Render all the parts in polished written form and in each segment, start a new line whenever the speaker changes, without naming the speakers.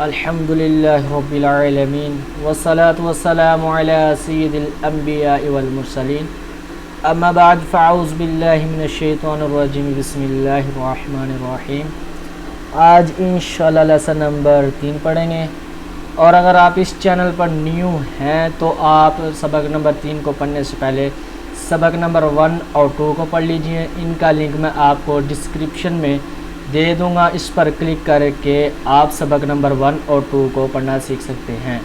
الحمدللہ رب العالمین والصلاة والسلام علی سید الانبیاء والمرسلین اما بعد فاعوذ باللہ من الشیطان الرجیم بسم اللہ الرحمن الرحیم۔ آج انشاءاللہ لیسن نمبر 3 پڑھیں گے، اور اگر آپ اس چینل پر نیو ہیں تو آپ سبق نمبر 3 کو پڑھنے سے پہلے سبق نمبر 1 اور 2 کو پڑھ لیجئے۔ ان کا لنک میں آپ کو ڈسکرپشن میں دے دوں گا، اس پر کلک کر کے آپ سبق نمبر 1 اور 2 کو پڑھنا سیکھ سکتے ہیں۔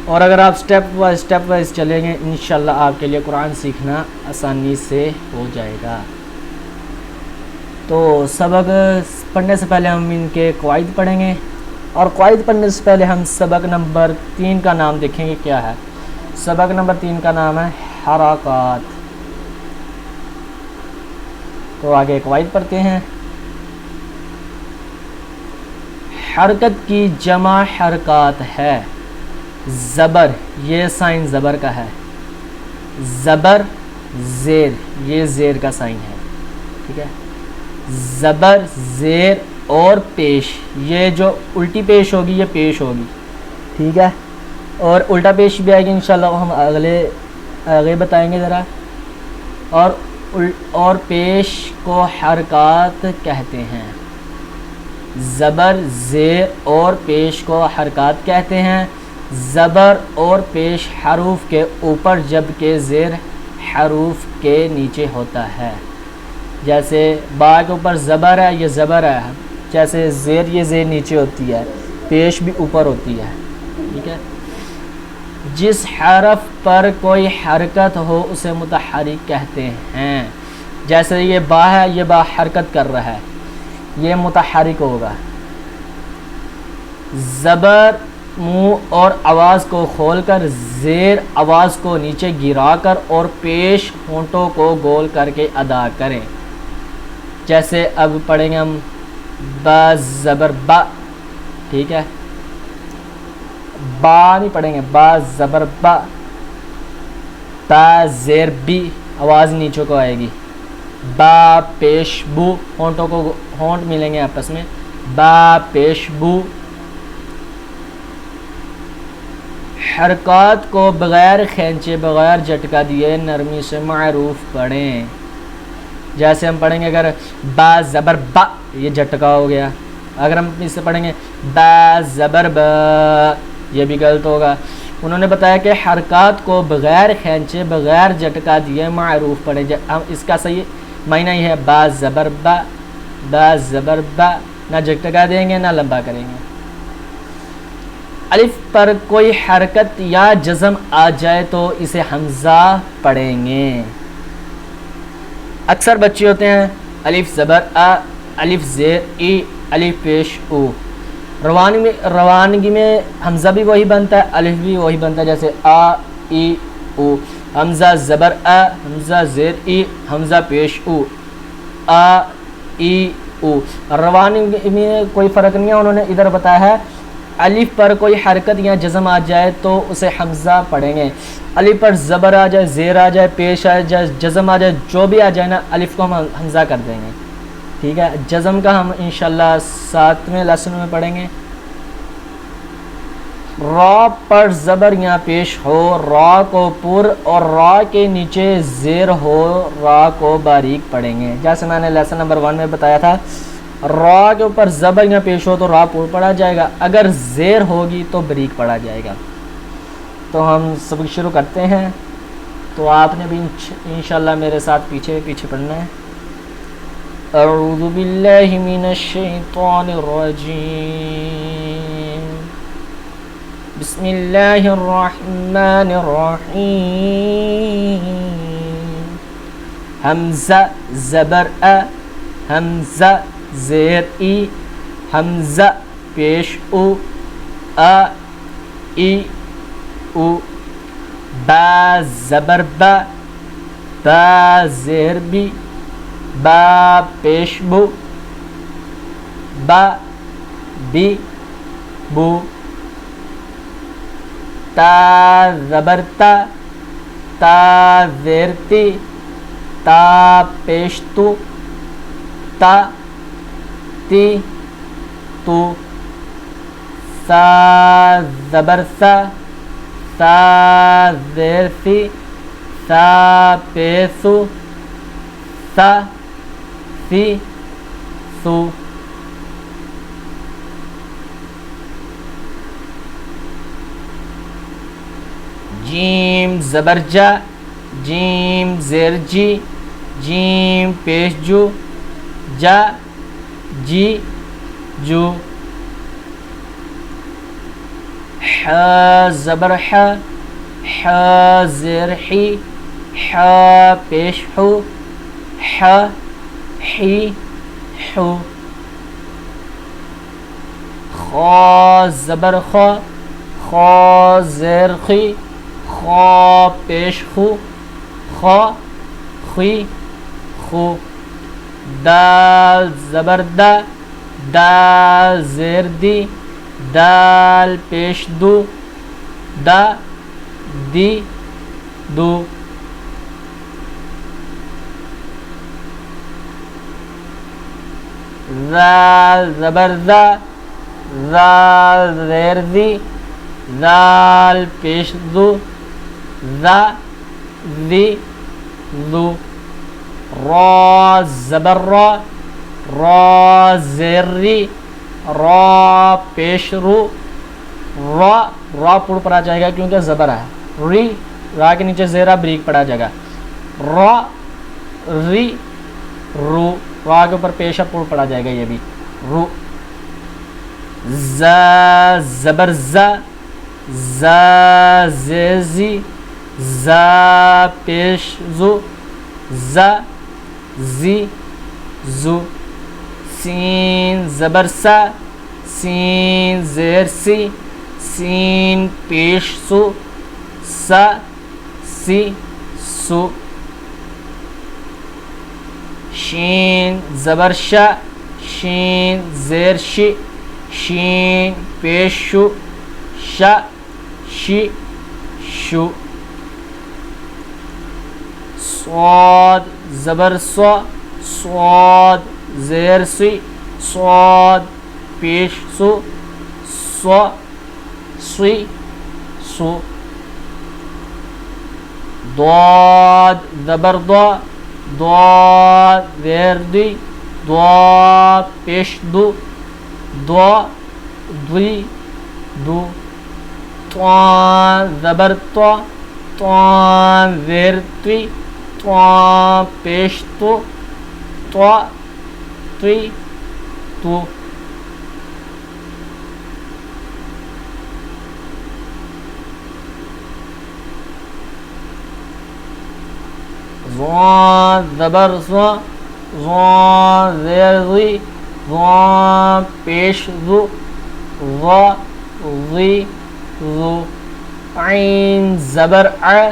اور اگر آپ سٹیپ وائز چلیں گے انشاءاللہ آپ کے لیے قرآن سیکھنا آسانی سے ہو جائے گا۔ تو سبق پڑھنے سے پہلے ہم ان کے قواعد پڑھیں گے، اور قواعد پڑھنے سے پہلے ہم سبق نمبر 3 کا نام دیکھیں گے کیا ہے۔ سبق نمبر 3 کا نام ہے حرکات۔ تو آگے قواعد پڑھتے ہیں۔ حرکت کی جمع حرکات ہے۔ زبر، یہ سائن زبر کا ہے، زبر زیر، یہ زیر کا سائن ہے، ٹھیک ہے۔ زبر زیر اور پیش، یہ جو الٹی پیش ہوگی یہ پیش ہوگی، ٹھیک ہے، اور الٹا پیش بھی آئے گی انشاءاللہ، ہم آگے بتائیں گے ذرا۔ اور پیش کو حرکات کہتے ہیں۔ زبر زیر اور پیش کو حرکات کہتے ہیں۔ زبر اور پیش حروف کے اوپر جبکہ زیر حروف کے نیچے ہوتا ہے۔ جیسے با کے اوپر زبر ہے، یہ زبر ہے، جیسے زیر، یہ زیر نیچے ہوتی ہے، پیش بھی اوپر ہوتی ہے، ٹھیک ہے۔ جس حرف پر کوئی حرکت ہو اسے متحرک کہتے ہیں۔ جیسے یہ با ہے، یہ با حرکت کر رہا ہے، یہ متحرک ہوگا۔ زبر منہ اور آواز کو کھول کر، زیر آواز کو نیچے گرا کر، اور پیش ہونٹوں کو گول کر کے ادا کریں۔ جیسے اب پڑھیں گے ہم با زبر با، ٹھیک ہے، با نہیں پڑھیں گے، با زبر با، با زیر بی، آواز نیچے کو آئے گی۔ با پیش بو، ہونٹوں کو ہونٹ ملیں گے آپس میں، با پیش بو۔ حرکات کو بغیر کھینچے، بغیر جھٹکا دیے نرمی سے معروف پڑھیں۔ جیسے ہم پڑھیں گے اگر با زبر با، یہ جھٹکا ہو گیا۔ اگر ہم اس سے پڑھیں گے با زبر با، یہ بھی غلط ہوگا۔ انہوں نے بتایا کہ حرکات کو بغیر کھینچے، بغیر جھٹکا دیے معروف پڑھیں۔ اس کا صحیح معنی یہ ہے با زبر با، با زبر با، نہ جھٹکا دیں گے نہ لمبا کریں گے۔ الف پر کوئی حرکت یا جزم آ جائے تو اسے حمزہ پڑھیں گے۔ اکثر بچے ہوتے ہیں الف زبر ا، الف زیر ای، الف پیش او۔ روانگی میں حمزہ بھی وہی بنتا ہے، الف بھی وہی بنتا ہے، جیسے آ ای او، حمزہ زبر ا، حمزہ زیر ای، حمزہ پیش او، آ ای او۔ روانگی میں کوئی فرق نہیں ہے، انہوں نے ادھر بتایا ہے الف پر کوئی حرکت یا جزم آ جائے تو اسے حمزہ پڑھیں گے۔ الف پر زبر آ جائے، زیر آ جائے، پیش آ جائے، جزم آ جائے، جو بھی آ جائے نا، الف کو ہم حمزہ کر دیں گے، ٹھیک ہے۔ جزم کا ہم انشاءاللہ 7ویں لیسن میں پڑھیں گے۔ را پر زبر یا پیش ہو، را کو پر اور را کے نیچے زیر ہو، را کو باریک پڑھیں گے۔ جیسے میں نے لیسن نمبر 1 میں بتایا تھا، را کے اوپر زبر یا پیش ہو تو را پر پڑھا جائے گا، اگر زیر ہوگی تو باریک پڑھا جائے گا۔ تو ہم سبق شروع کرتے ہیں، تو آپ نے بھی انشاءاللہ میرے ساتھ پیچھے پڑھنا ہے۔ اعوذ باللہ من الشیطان الرجیم، بسم اللہ الرحمن الرحیم۔ حمزہ زبر ا، حمزہ زیر ای، حمزہ پیش او، ا ای او۔ با زبر با، با زیر بی، با پیش بو، با بی بو۔ تا زبر تا، تا زیر تی، تا پیش تو، تا تی تو۔ ثا زبر ثا، ثا زیر ثی، ثا پیسو، ثا ثی ثو. جیم زبر جا، جیم زیر جی، جیم پیش جو، جا جی جو. ح زبر ح، ح زیر حی، ح پیش حو، ح حی حو. خا زبر خا، خا زیر خی، خا پیش خو، خا خی خو. دال زبر دا، دال زیر دی، دال پیش دو، دا دی دو. زال زبر زا، زال زیر زی، زال پیش زو، زا زی زو. را زبر را، را زیر ری، را پیش رو، را را پڑ پڑا جائے گا کیونکہ زبر ہے. ری را کے نیچے زیرہ بریک پڑا جائے گا. را ری رو، را کے اوپر پیشہ پڑ پڑا جائے گا یہ بھی رو. ز زبر ز، ز زی، ز پیش زو، ز زی زو. سین زبر سا، سین زیر سی، سین پیش سو، سا سی سو. شین زبر شا، شین زیر شی، شین پیش شو، شا شی شو. صاد زبر سو، صاد زیر سی، صاد پیش سو، سو سی سو. ضاد زبر دو، ضاد زیر دی، ضاد پیش دو، دو دی دو. طا زبر تو، طا زیر تی، طا پیش تو، تو تی تو. ضا زبر زا، ضا زیر زی، ضا پیش زو، ضا زی زو. عین زبر ع،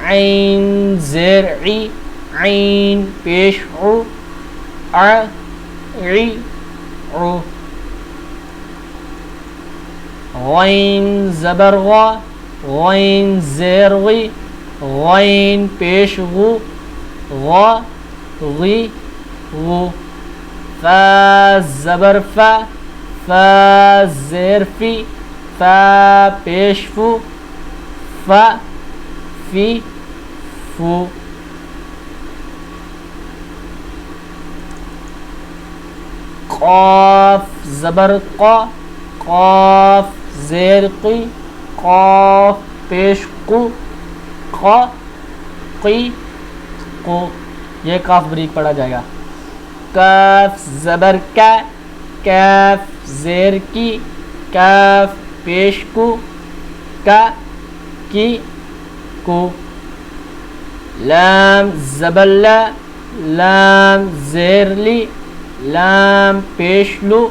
عین زیر عی، عین پیش عو، ع عی عو. غین زبر غا، غین زیر غی، غین پیش غو، غا غی غو. فا زبر فا، فا زیر فی، فا پیش فو، فا فی فو. قاف زبر قا، قاف زیر قی، قاف پیش قو، قا قی قو. یہ کاف بریک پڑا جائے گا. کاف زبر کا، کاف زیر کی، کاف پیش کو، کا کی کو. لام زبر لا، لام زیر لی، لام پیش لو،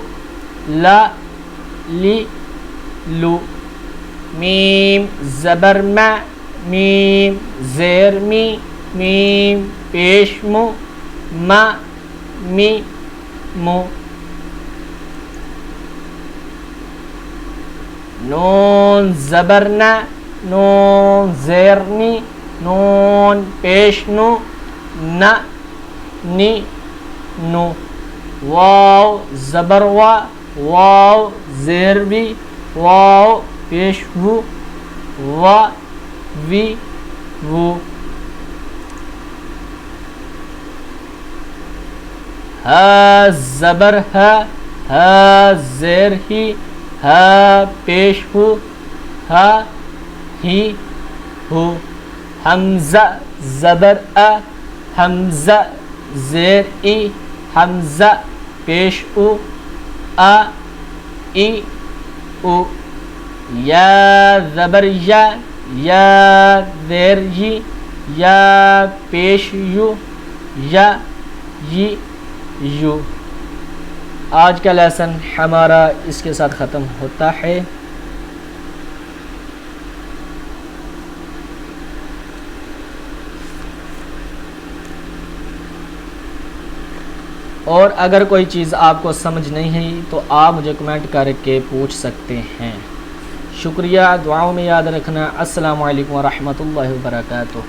لا لی لو. میم زبر ما، میم زیر می، میم پیش مو، ما می مو. نون زبر نا، نون زیر نی، نون پیش نو، نا نی نو. واو زبر وا، واو زیر بی، واو پیش وو وا وی وو ہا زبر ہا ہا زیر ہی ہا پیش ہو ہا ہی ہو حمزہ زبر ا حمزہ زیر ای حمزہ پیش او ا ای او یا زبر یا یا زیر ی یا پیش یو یا ی یو آج کا لیسن ہمارا اس کے ساتھ ختم ہوتا ہے. اور اگر کوئی چیز آپ کو سمجھ نہیں ہے تو آپ مجھے کمنٹ کر کے پوچھ سکتے ہیں. شکریہ. دعاؤں میں یاد رکھنا. السلام علیکم ورحمۃ اللہ وبرکاتہ.